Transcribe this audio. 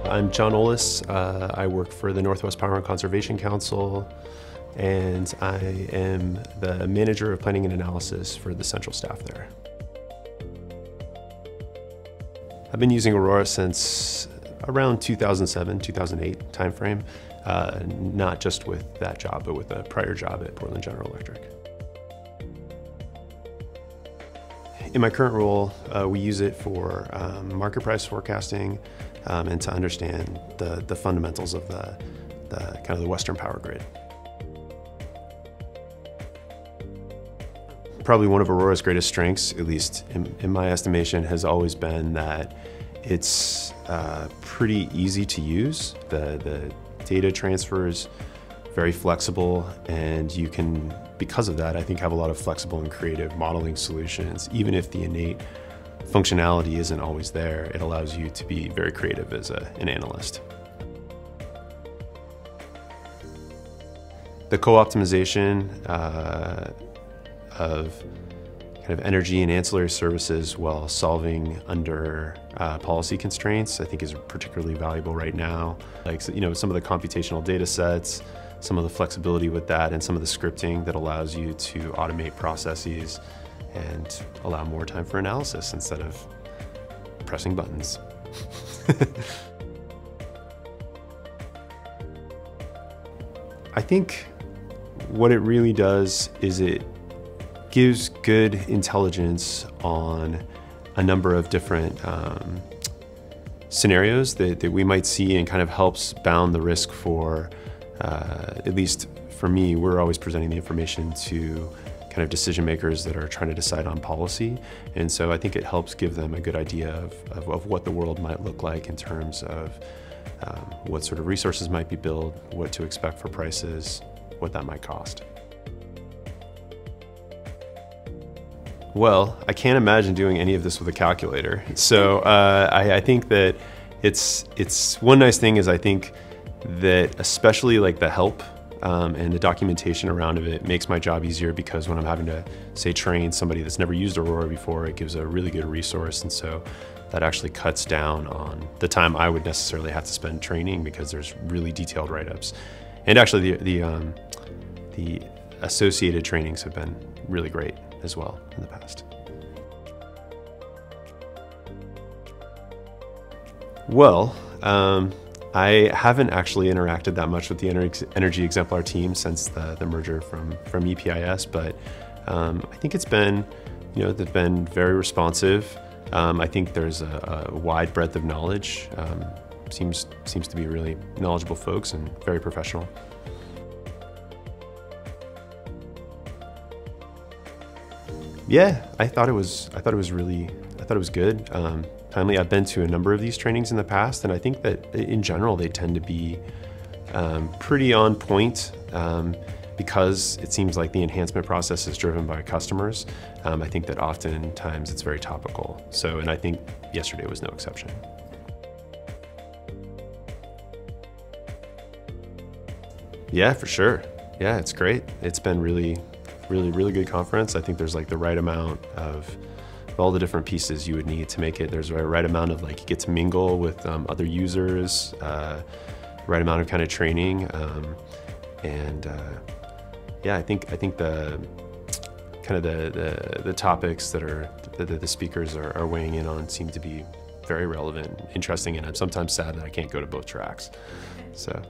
I'm John Ollis. I work for the Northwest Power and Conservation Council, and I am the manager of planning and analysis for the central staff there. I've been using Aurora since around 2007, 2008 timeframe, not just with that job, but with a prior job at Portland General Electric. In my current role, we use it for market price forecasting and to understand the fundamentals of the kind of the Western power grid. Probably one of Aurora's greatest strengths, at least in my estimation, has always been that it's pretty easy to use. The data transfer is very flexible, and you can, because of that, I think have a lot of flexible and creative modeling solutions. Even if the innate functionality isn't always there, it allows you to be very creative as an analyst. The co-optimization of kind of energy and ancillary services while solving under policy constraints, I think is particularly valuable right now. Like, you know, some of the computational data sets, some of the flexibility with that, and some of the scripting that allows you to automate processes and allow more time for analysis instead of pressing buttons. I think what it really does is it gives good intelligence on a number of different scenarios that we might see, and kind of helps bound the risk for, at least for me, we're always presenting the information to kind of decision makers that are trying to decide on policy. And so I think it helps give them a good idea of what the world might look like in terms of what sort of resources might be built, what to expect for prices, what that might cost. Well, I can't imagine doing any of this with a calculator. So I think that it's one nice thing is I think that especially like the help and the documentation around it makes my job easier, because when I'm having to, say, train somebody that's never used Aurora before, it gives a really good resource. And so that actually cuts down on the time I would necessarily have to spend training, because there's really detailed write-ups. And actually the associated trainings have been really great as well in the past. Well, I haven't actually interacted that much with the Energy Exemplar team since the merger from EPIS, but I think it's been, you know, they've been very responsive. I think there's a wide breadth of knowledge. Seems to be really knowledgeable folks and very professional. Yeah, I thought it was good. Timely. I've been to a number of these trainings in the past, and I think that in general they tend to be pretty on point, because it seems like the enhancement process is driven by customers. I think that oftentimes it's very topical. So, and I think yesterday was no exception. Yeah, for sure. Yeah, it's great. It's been really good conference. I think there's like the right amount of all the different pieces you would need to make it. There's a right amount of like, you get to mingle with other users, right amount of kind of training, and yeah, I think the kind of the topics that the speakers are weighing in on seem to be very relevant, interesting, and I'm sometimes sad that I can't go to both tracks. So